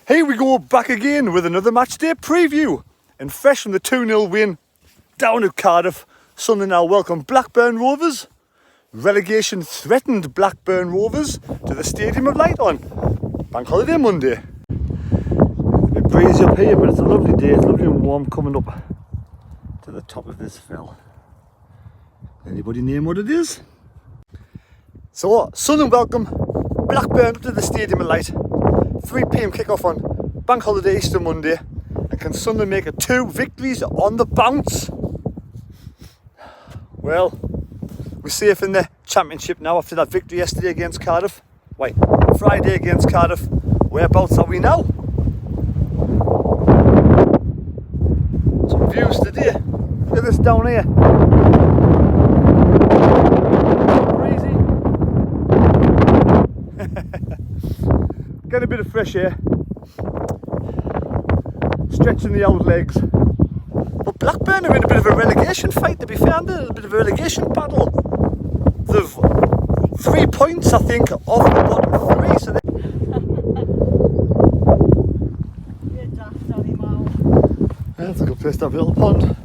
Here we go back again with another match day preview. And fresh from the 2-0 win down at Cardiff, Sunderland now welcome Blackburn Rovers. Relegation threatened Blackburn Rovers to the Stadium of Light on Bank Holiday Monday. A bit breezy up here, but it's a lovely day. It's lovely and warm coming up to the top of this fell. Anybody name what it is? So, Sunderland welcome Blackburn up to the Stadium of Light. 3 PM kickoff on Bank Holiday Easter Monday. And can Sunderland make it 2 victories on the bounce? Well, we're safe in the Championship now after that victory yesterday against Cardiff. Wait, Friday against Cardiff. Whereabouts are we now? Some views today. Look at this down here. Crazy. Get a bit of fresh air. Stretching the old legs. But Blackburn are in a bit of a relegation fight, to be fair, and a bit of a relegation battle. They've 3 points, I think, off the bottom 3. So that's a good place to have a little pond.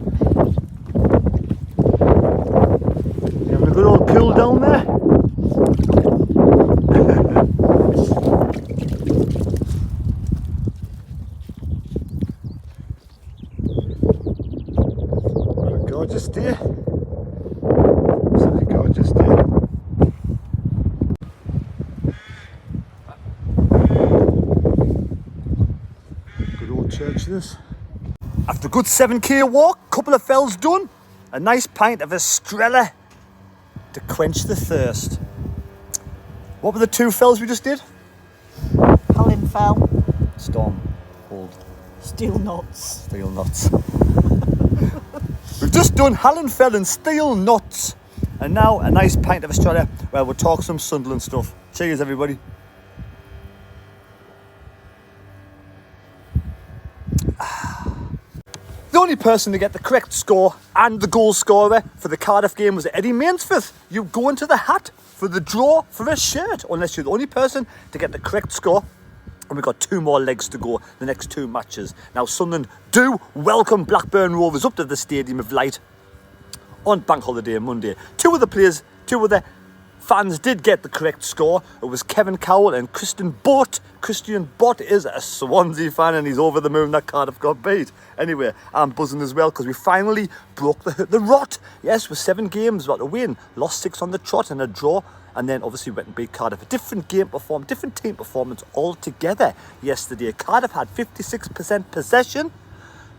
You having a good old pool down there? Gorgeous day. Absolutely gorgeous day. Good old church this. After a good 7k walk, couple of fells done, a nice pint of Estrella to quench the thirst. What were the 2 fells we just did? Hallin Fell. Storm. Hold. Steel Nuts. Steel Nuts. We've just done Hallin Fell and Steel Nuts. And now a nice pint of Estrella. Well, we'll talk some Sunderland stuff. Cheers, everybody. The only person to get the correct score and the goal scorer for the Cardiff game was Eddie Mainsforth. You go into the hat for the draw for a shirt, unless you're the only person to get the correct score. And we've got 2 more legs to go, the next 2 matches. Now, Sunderland do welcome Blackburn Rovers up to the Stadium of Light on Bank Holiday Monday. 2 of the fans did get the correct score. It was Kevin Cowell and Christian Bott. Christian Bott is a Swansea fan and he's over the moon that Cardiff got beat. Anyway, I'm buzzing as well because we finally broke the rot. Yes, with 7 games, got a win, lost 6 on the trot and a draw. And then obviously went and beat Cardiff. A different team performance altogether yesterday. Cardiff had 56% possession,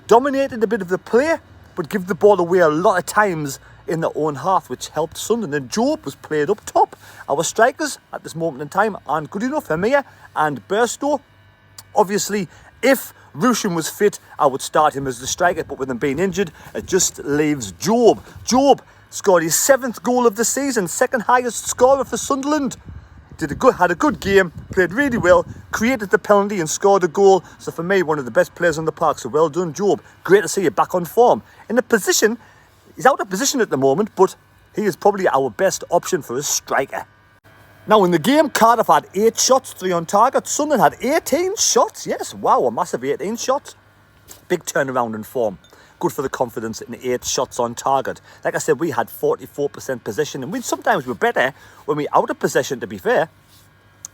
dominated a bit of the play, but give the ball away a lot of times in their own half, which helped Sunderland. And Job was played up top. Our strikers at this moment in time aren't good enough. Hermia and Burstow. Obviously, if Rushin was fit, I would start him as the striker, but with him being injured, it just leaves Job. Job scored his 7th goal of the season, 2nd highest scorer for Sunderland. Had a good game, played really well, created the penalty and scored a goal. So for me, one of the best players on the park. So well done, Job. Great to see you back on form. In a position, he's out of position at the moment, but he is probably our best option for a striker. Now in the game, Cardiff had 8 shots, 3 on target. Sunderland had 18 shots. Yes, wow, a massive 18 shots. Big turnaround in form. Good for the confidence in 8 shots on target. Like I said, we had 44% possession, and sometimes we're better when we're out of possession, to be fair.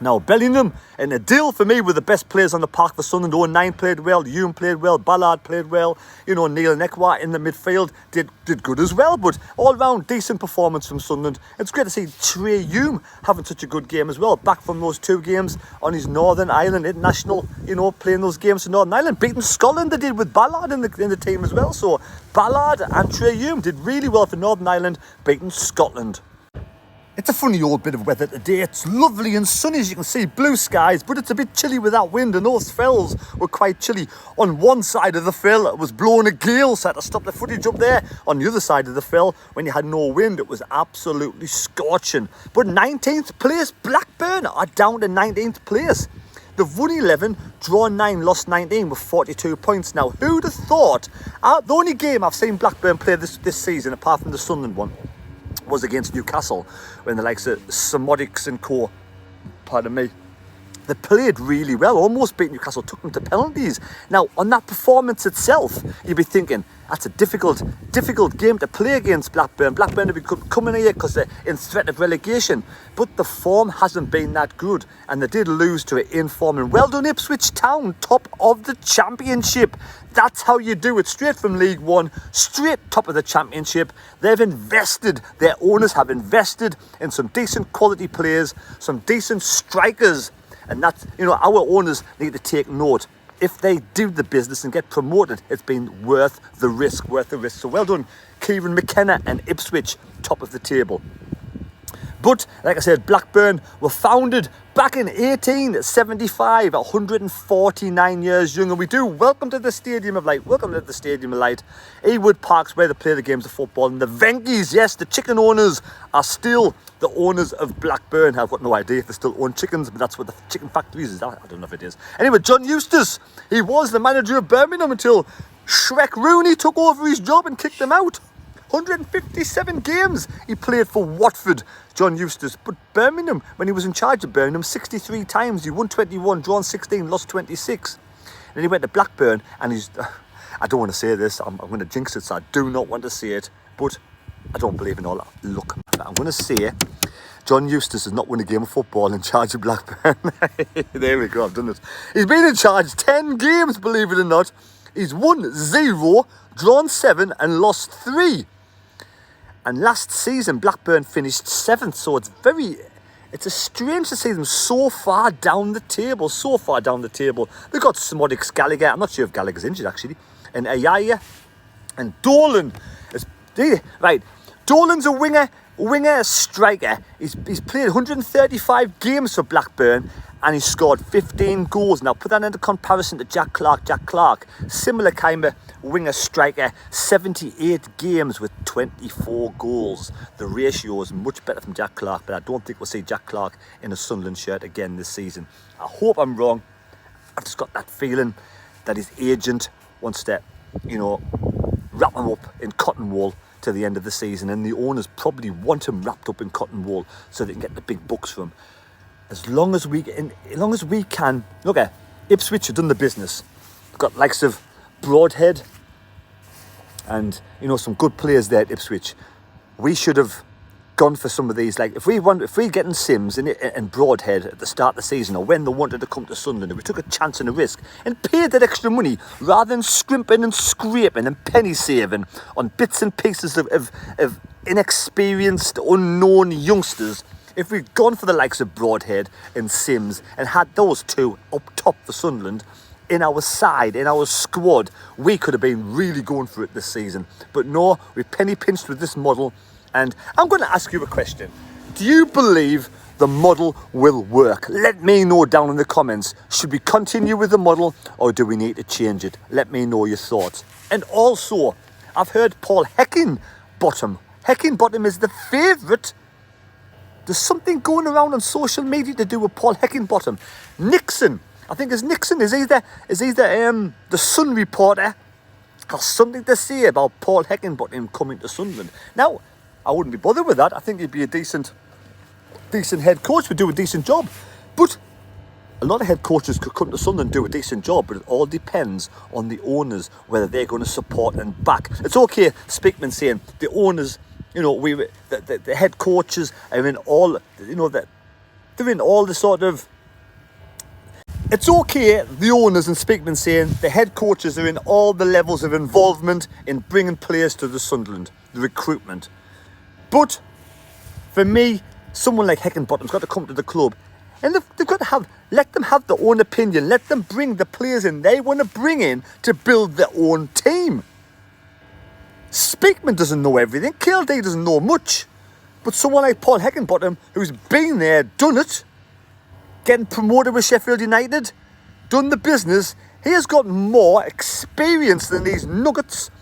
Now, Bellingham and Adil, for me, were the best players on the park for Sunderland. 09 played well, Hume played well, Ballard played well. You know, Neil and Ekwa in the midfield did good as well. But all-round, decent performance from Sunderland. It's great to see Trey Hume having such a good game as well. Back from those 2 games on his Northern Ireland International, you know, playing those games for Northern Ireland. Beating Scotland, they did with Ballard in the team as well. So, Ballard and Trey Hume did really well for Northern Ireland, beating Scotland. It's a funny old bit of weather today. It's lovely and sunny, as you can see, blue skies, but it's a bit chilly with that wind, and those fells were quite chilly. On one side of the fell, it was blowing a gale, so I had to stop the footage up there. On the other side of the fell, when you had no wind, it was absolutely scorching. But 19th place, Blackburn are down to 19th place. They've won 11, drawn 9, lost 19 with 42 points. Now, who'd have thought? The only game I've seen Blackburn play this season, apart from the Sunderland one, was against Newcastle, when the likes of Samodics and co, pardon me, They played really well, almost beat Newcastle, took them to penalties. Now, on that performance itself, you'd be thinking, that's a difficult game to play against Blackburn. Blackburn have been coming here because they're in threat of relegation. But the form hasn't been that good. And they did lose to an in-form. And well done, Ipswich Town, top of the Championship. That's how you do it. Straight from League One, straight top of the Championship. They've invested, their owners have invested in some decent quality players, some decent strikers. And that's, our owners need to take note. If they do the business and get promoted, it's been worth the risk. So well done, Kieran McKenna and Ipswich, top of the table. But, like I said, Blackburn were founded back in 1875, 149 years young. And we do welcome to the Stadium of Light. Ewood Park's where they play the games of football. And the Venkies, yes, the chicken owners, are still the owners of Blackburn. I've got no idea if they still own chickens, but that's what the chicken factory is. I don't know if it is. Anyway, John Eustace, he was the manager of Birmingham until Shrek Rooney took over his job and kicked him out. 157 games he played for Watford, John Eustace. But Birmingham, when he was in charge of Birmingham, 63 times. He won 21, drawn 16, lost 26. Then he went to Blackburn and he's... I don't want to say this. I'm going to jinx it, so I do not want to say it. But I don't believe in all that luck. I'm going to say John Eustace has not won a game of football in charge of Blackburn. There we go, I've done it. He's been in charge 10 games, believe it or not. He's won 0, drawn 7 and lost 3. And last season, Blackburn finished 7th, so it's a strange to see them so far down the table. They've got Smodix Gallagher. I'm not sure if Gallagher's injured, actually. And Ayaya. And Dolan. Right, Dolan's a winger striker. He's played 135 games for Blackburn and he scored 15 goals. Now put that into comparison to Jack Clark, similar kind of winger striker, 78 games with 24 goals. The ratio is much better from Jack Clark, but I don't think we'll see Jack Clark in a Sunderland shirt again this season. I hope I'm wrong. I've just got that feeling that his agent wants to, wrap him up in cotton wool to the end of the season, and the owners probably want him wrapped up in cotton wool so they can get the big bucks from him. As long as we can, look at Ipswich have done the business. They've got likes of Broadhead and some good players there at Ipswich. We should have gone for some of these. Like if we getting Sims and Broadhead at the start of the season, or when they wanted to come to Sunderland, we took a chance and a risk and paid that extra money rather than scrimping and scraping and penny saving on bits and pieces of inexperienced, unknown youngsters. If we'd gone for the likes of Broadhead and Sims and had those two up top for Sunderland in our side, in our squad, we could have been really going for it this season. But no, we penny pinched with this model. And I'm going to ask you a question. Do you believe the model will work? Let me know down in the comments. Should we continue with the model or do we need to change it? Let me know your thoughts. And also, I've heard Paul Heckingbottom. Heckingbottom is the favourite. There's something going around on social media to do with Paul Heckingbottom. Nixon, I think it's Nixon, is either the Sun reporter, has something to say about Paul Heckingbottom coming to Sunderland. Now, I wouldn't be bothered with that. I think he'd be a decent head coach, would do a decent job. But a lot of head coaches could come to Sunderland and do a decent job, but it all depends on the owners, whether they're going to support and back. It's okay, Speakman saying the owners, the head coaches are in all, they're in all the sort of. It's okay, the owners and Speakman saying the head coaches are in all the levels of involvement in bringing players to the Sunderland, the recruitment. But for me, someone like Heckingbottom's got to come to the club and they've got to let them have their own opinion. Let them bring the players in they want to bring in to build their own team. Speakman doesn't know everything. Kildee doesn't know much. But someone like Paul Heckingbottom, who's been there, done it, getting promoted with Sheffield United, done the business, he has got more experience than these nuggets.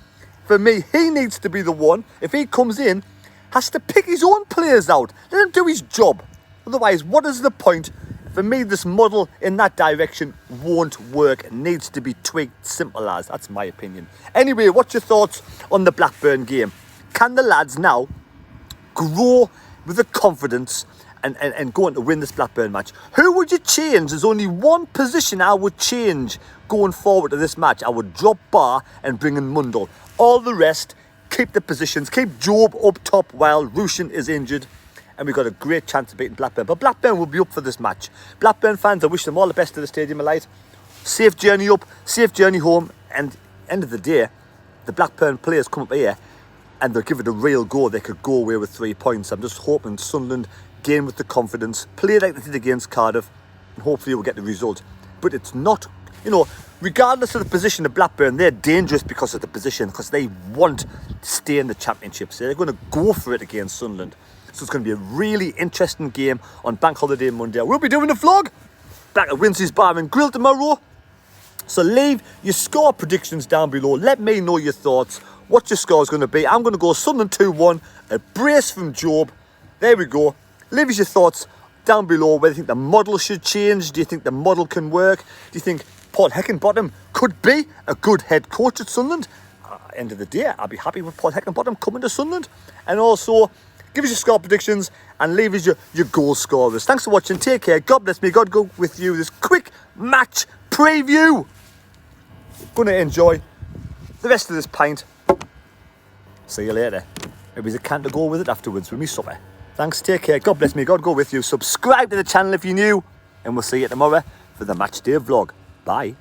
For me, he needs to be the one, if he comes in, has to pick his own players out. Let him do his job. Otherwise, what is the point? For me, this model in that direction won't work. It needs to be tweaked, simple as. That's my opinion. Anyway, what's your thoughts on the Blackburn game? Can the lads now grow with the confidence and going to win this Blackburn match. Who would you change? There's only one position I would change going forward to this match. I would drop Bar and bring in Mundle. All the rest, keep the positions. Keep Job up top while Rushin is injured. And we've got a great chance of beating Blackburn. But Blackburn will be up for this match. Blackburn fans, I wish them all the best to the stadium, alight. Safe journey up, safe journey home. And end of the day, the Blackburn players come up here and they'll give it a real go. They could go away with 3 points. I'm just hoping Sunderland gain with the confidence, play like they did against Cardiff, and hopefully we'll get the result. But it's not, regardless of the position of Blackburn, they're dangerous because of the position, because they want to stay in the Championship. So they're going to go for it against Sunderland. So it's going to be a really interesting game on Bank Holiday Monday. We'll be doing a vlog back at Winsley's Bar and Grill tomorrow. So leave your score predictions down below. Let me know your thoughts. What your score is going to be. I'm going to go Sunderland 2-1. A brace from Job. There we go. Leave us your thoughts down below. Whether you think the model should change. Do you think the model can work? Do you think Paul Heckingbottom could be a good head coach at Sunderland? End of the day, I'll be happy with Paul Heckingbottom coming to Sunderland. And also, give us your score predictions and leave us your goal scorers. Thanks for watching. Take care. God bless me. God go with you. This quick match preview. Gonna enjoy the rest of this pint. See you later. Maybe there's a can to go with it afterwards with me supper. Thanks, take care, God bless me, God go with you. Subscribe to the channel if you're new, and we'll see you tomorrow for the match day vlog. Bye.